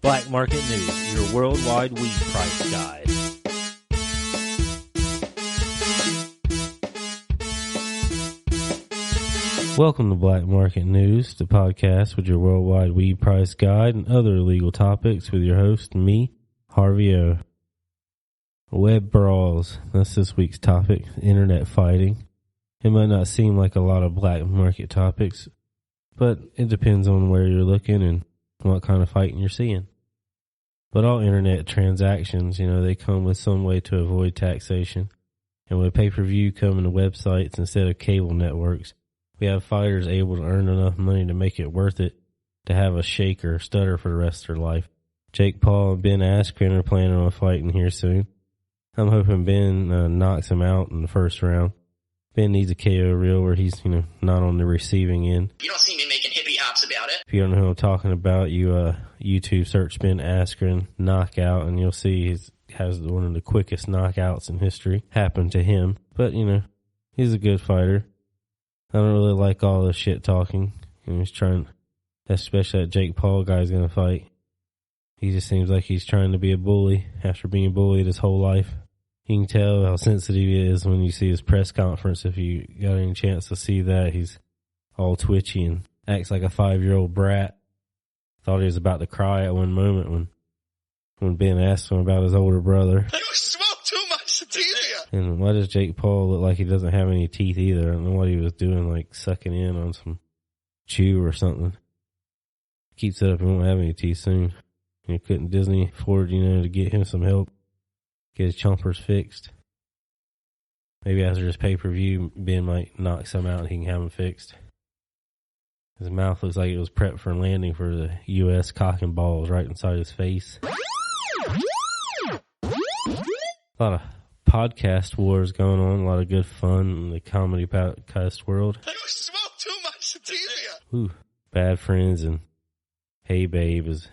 Black Market News, your worldwide weed price guide. Welcome to Black Market News, the podcast with your worldwide weed price guide and other legal topics with your host, me, Harvey O. Web brawls, that's this week's topic, internet fighting. It might not seem like a lot of black market topics, but it depends on where you're looking and what kind of fighting you're seeing. But all internet transactions, they come with some way to avoid taxation. And with pay-per-view coming to websites instead of cable networks, we have fighters able to earn enough money to make it worth it to have a shake or stutter for the rest of their life. Jake Paul and Ben Askren are planning on fighting here soon. I'm hoping Ben knocks him out in the first round. Ben needs a KO reel where he's, not on the receiving end. You don't see me making hippie hops about it. If you don't know who I'm talking about, you YouTube search Ben Askren knockout, and you'll see he has one of the quickest knockouts in history happen to him. But, he's a good fighter. I don't really like all the shit talking. He's trying, especially that Jake Paul guy's going to fight. He just seems like he's trying to be a bully after being bullied his whole life. You can tell how sensitive he is when you see his press conference. If you got any chance to see that, he's all twitchy and acts like a 5-year-old brat. Thought he was about to cry at one moment when Ben asked him about his older brother. You smoke too much sativa. And why does Jake Paul look like he doesn't have any teeth either? I don't know what he was doing, like sucking in on some chew or something. Keeps it up, he won't have any teeth soon. Couldn't Disney afford, to get him some help? Get his chompers fixed. Maybe after this pay-per-view, Ben might knock some out and he can have them fixed. His mouth looks like it was prepped for landing for the U.S. cock and balls right inside his face. A lot of podcast wars going on, a lot of good fun in the comedy podcast world. You smoke too much sativa. Ooh, Bad Friends and Hey Babe is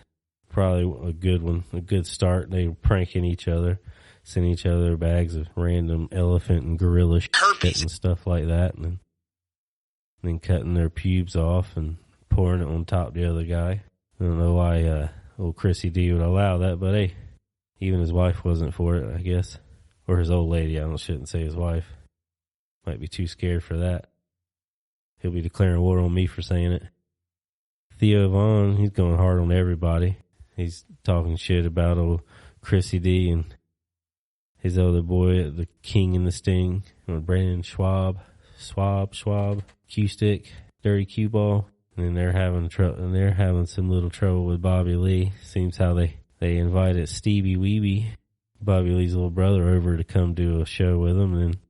probably a good one, a good start. They were pranking each other, sending each other bags of random elephant and gorilla shit and stuff like that, and then cutting their pubes off and pouring it on top of the other guy. I don't know why old Chrissy D would allow that, but hey, even his wife wasn't for it, I guess. Or his old lady, shouldn't say his wife. Might be too scared for that. He'll be declaring war on me for saying it. Theo Vaughn, he's going hard on everybody. He's talking shit about old Chrissy D and his other boy, the King and the Sting, Brandon Schwab, Q-Stick, Dirty Q-Ball, and then they're having some little trouble with Bobby Lee. Seems how they invited Stevie Weeby, Bobby Lee's little brother, over to come do a show with them, and then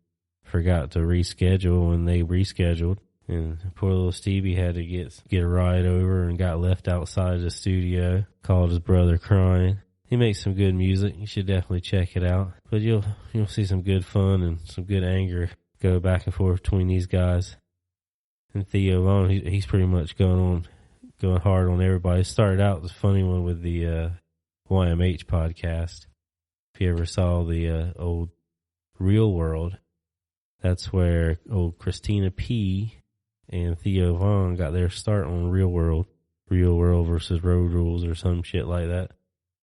forgot to reschedule when they rescheduled. And poor little Stevie had to get a ride over and got left outside the studio, called his brother crying. He makes some good music. You should definitely check it out. But you'll see some good fun and some good anger go back and forth between these guys. And Theo Vaughn, he's pretty much going hard on everybody. It started out as a funny one with the YMH podcast. If you ever saw the old Real World, that's where old Christina P. and Theo Vaughn got their start on Real World versus Road Rules or some shit like that.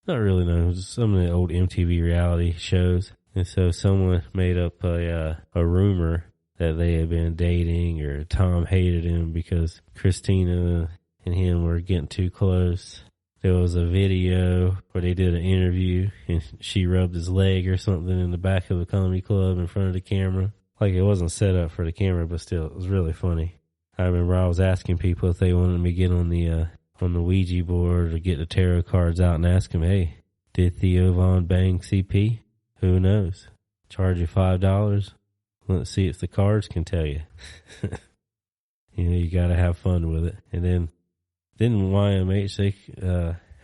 Not really known. It was some of the old MTV reality shows. And so someone made up a rumor that they had been dating, or Tom hated him because Christina and him were getting too close. There was a video where they did an interview and she rubbed his leg or something in the back of the comedy club in front of the camera. Like, it wasn't set up for the camera, but still, it was really funny. I remember I was asking people if they wanted me to get on the Ouija board or get the tarot cards out and ask them, hey, did Theo Vaughn bang CP? Who knows? Charge you $5. Let's see if the cards can tell you. You gotta have fun with it. And then YMH, they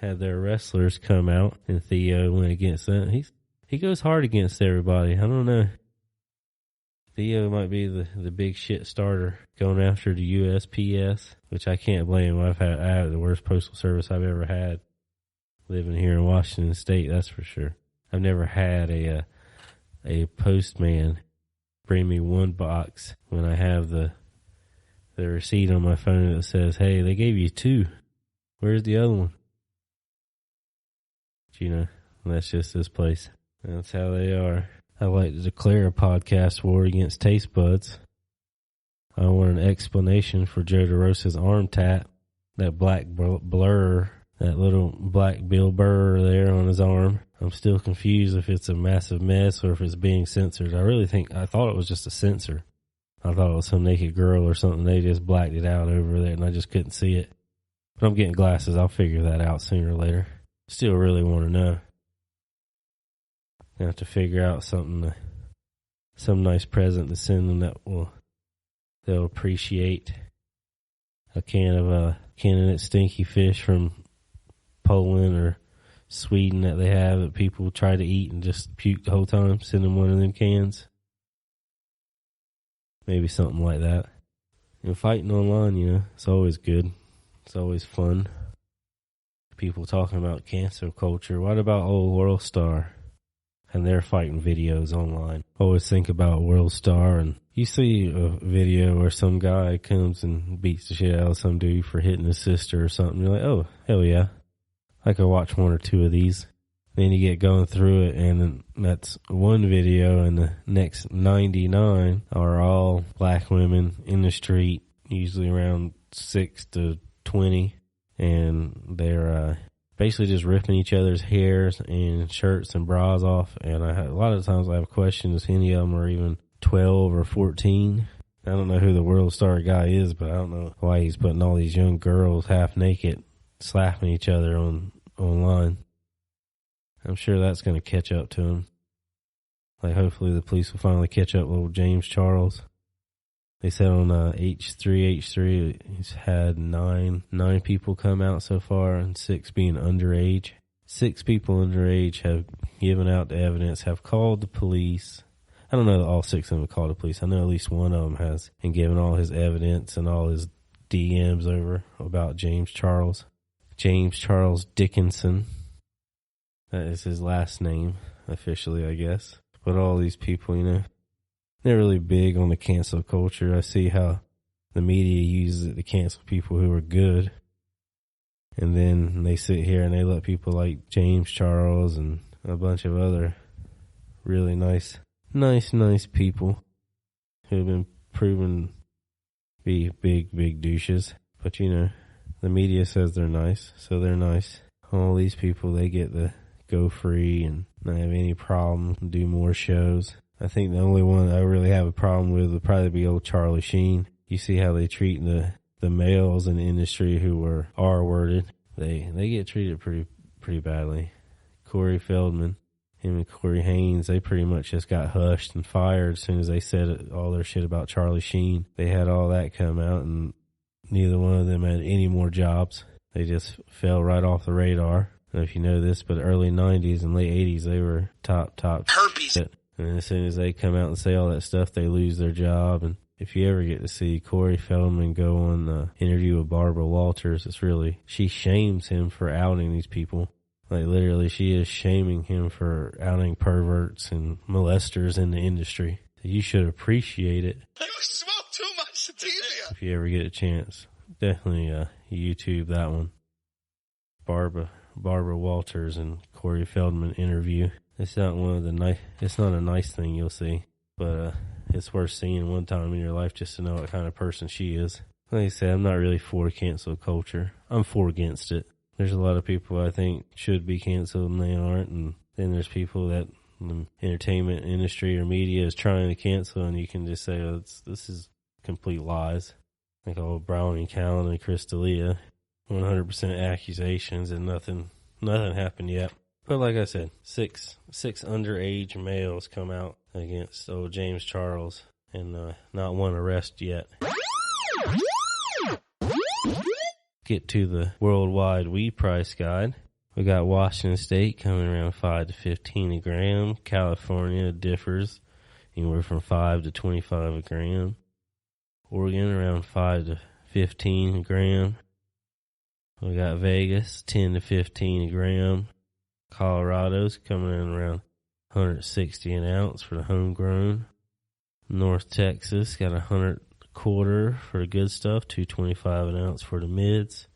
had their wrestlers come out, and Theo went against them. He goes hard against everybody. I don't know. Theo might be the big shit starter going after the USPS, which I can't blame him. I had the worst postal service I've ever had living here in Washington State, that's for sure. I've never had a postman bring me one box when I have the receipt on my phone that says, hey, they gave you 2. Where's the other one? That's just this place. That's how they are. I like to declare a podcast war against taste buds. I want an explanation for Joe DeRosa's arm tat, that black blur, that little black Bill Burr there on his arm. I'm still confused if it's a massive mess or if it's being censored. I thought it was just a censor. I thought it was some naked girl or something. They just blacked it out over there and I just couldn't see it. But I'm getting glasses. I'll figure that out sooner or later. Still really want to know. I have to figure out some nice present to send them they'll appreciate. A can of that stinky fish from Poland or Sweden that they have that people try to eat and just puke the whole time. Send them one of them cans. Maybe something like that. And fighting online, it's always good. It's always fun. People talking about cancel culture. What about old World Star? And they're fighting videos online. Always think about World Star, and you see a video where some guy comes and beats the shit out of some dude for hitting his sister or something. You're like, oh, hell yeah. I could watch one or two of these. Then you get going through it, and that's one video, and the next 99 are all black women in the street, usually around 6 to 20, and they're basically just ripping each other's hairs and shirts and bras off. And a lot of times I have questions if any of them are even 12 or 14. I don't know who the World Star guy is, but I don't know why he's putting all these young girls half naked slapping each other online. I'm sure that's going to catch up to him. Like, hopefully the police will finally catch up with old James Charles. They said on H3, he's had nine people come out so far, and 6 being underage. 6 people underage have given out the evidence, have called the police. I don't know that all 6 of them have called the police. I know at least one of them has, and given all his evidence and all his DMs over about James Charles. James Charles Dickinson. That is his last name, officially, I guess. But all these people, they're really big on the cancel culture. I see how the media uses it to cancel people who are good. And then they sit here and they let people like James Charles and a bunch of other really nice people who have been proven to be big douches. But, the media says they're nice, so they're nice. All these people, they get the go free and not have any problem, do more shows. I think the only one I really have a problem with would probably be old Charlie Sheen. You see how they treat the males in the industry who are R-worded. They get treated pretty badly. Corey Feldman, him and Corey Haynes, they pretty much just got hushed and fired as soon as they said all their shit about Charlie Sheen. They had all that come out, and neither one of them had any more jobs. They just fell right off the radar. I don't know if you know this, but early 90s and late 80s, they were top herpes shit. And as soon as they come out and say all that stuff, they lose their job. And if you ever get to see Corey Feldman go on the interview with Barbara Walters, she shames him for outing these people. Like, literally, she is shaming him for outing perverts and molesters in the industry. So you should appreciate it. You smoke too much sativa. If you ever get a chance, definitely YouTube that one. Barbara Walters and Corey Feldman interview. It's not it's not a nice thing you'll see, but it's worth seeing one time in your life just to know what kind of person she is. Like I said, I'm not really for cancel culture. I'm for against it. There's a lot of people I think should be canceled and they aren't, and then there's people that the entertainment industry or media is trying to cancel, and you can just say, oh, this is complete lies. Like old Brownie Callan and Chris D'Elia, 100% accusations, and nothing happened yet. But like I said, six underage males come out against old James Charles, and not one arrest yet. Get to the worldwide weed price guide. We got Washington State coming around $5 to $15 a gram. California differs anywhere from $5 to $25 a gram. Oregon around $5 to $15 a gram. We got Vegas, $10 to $15 a gram. Colorado's coming in around $160 an ounce for the homegrown. North Texas got $100 a quarter for the good stuff, $2.25 an ounce for the mids.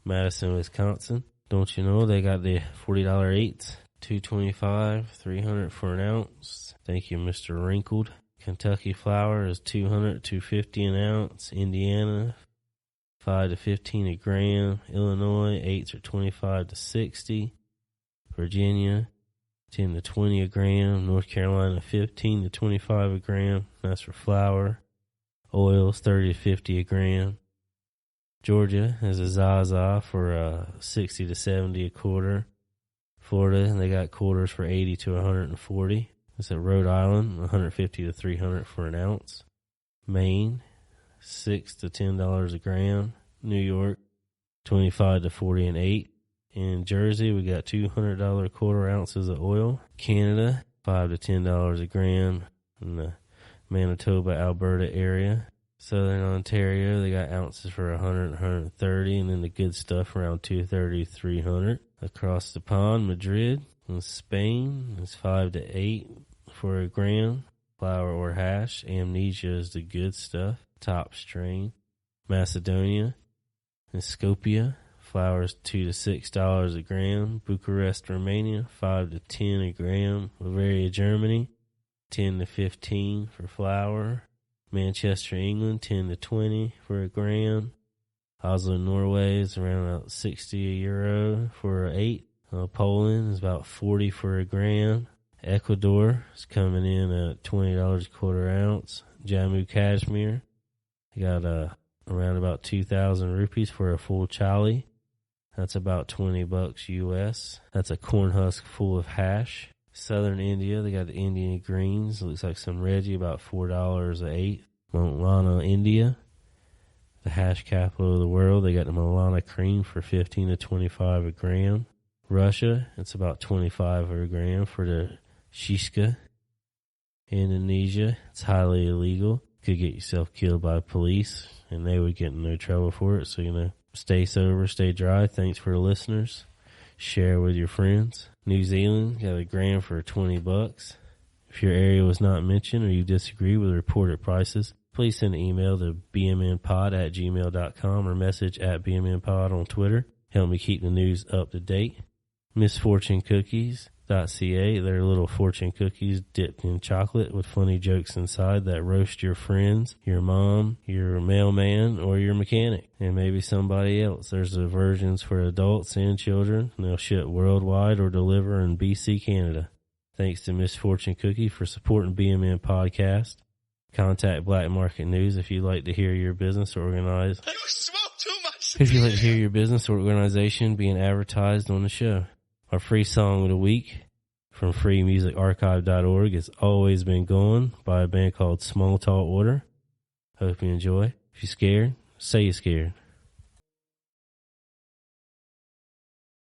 Madison, Wisconsin, Don't you know they got the $40 eights? $2.25, $300 for an ounce. Thank you, Mr. Wrinkled. Kentucky flour is $200, $2.50 an ounce. Indiana, $5 to $15 a gram. Illinois, eights are $25 to $60. Virginia, $10 to $20 a gram. North Carolina, $15 to $25 a gram. That's for flour. Oils, $30 to $50 a gram. Georgia has a Zaza for $60 to $70 a quarter. Florida, they got quarters for $80 to $140. It's at Rhode Island, $150 to $300 for an ounce. Maine, $6 to $10 a gram. New York, $25 to $40 an eight. In Jersey, we got $200 quarter ounces of oil. Canada, $5 to $10 a gram. In the Manitoba, Alberta area. Southern Ontario, they got ounces for $100, $130, and then the good stuff around $230, $300. Across the pond, Madrid in Spain is $5 to $8 for a gram. Flour or hash. Amnesia is the good stuff. Top strain. Macedonia and Skopje, flour is $2 to $6 a gram. Bucharest, Romania, $5 to $10 a gram. Bavaria, Germany, $10 to $15 for flour. Manchester, England, $10 to $20 for a gram. Oslo, Norway is around about €60 for an eight. Poland is about $40 for a gram. Ecuador is coming in at $20 a quarter ounce. Jammu, Kashmir, you got around about 2,000 rupees for a full chali. That's about $20 US. That's a corn husk full of hash. Southern India, they got the Indian greens. Looks like some Reggie, about $4 a eight. Milana, India, the hash capital of the world. They got the Milana cream for $15 to $25 a gram. Russia, it's about $25 a gram for the shishka. Indonesia, it's highly illegal. Could get yourself killed by police, and they would get in no trouble for it. So, stay sober, stay dry. Thanks for the listeners. Share with your friends. New Zealand, got a gram for $20. If your area was not mentioned or you disagree with reported prices, please send an email to bmnpod@gmail.com or message at bmnpod on Twitter. Help me keep the news up to date. MissFortuneCookies.ca, they're little fortune cookies dipped in chocolate with funny jokes inside that roast your friends, your mom, your mailman, or your mechanic, and maybe somebody else. There's the versions for adults and children, and they'll ship worldwide or deliver in BC, Canada. Thanks to Miss Fortune Cookie for supporting BMN Podcast. Contact Black Market News if you'd like to hear your business organized. You smoke too much. If you'd like to hear your business or organization being advertised on the show. Our free song of the week from freemusicarchive.org has always been going by a band called Small Tall Order. Hope you enjoy. If you're scared, say you're scared.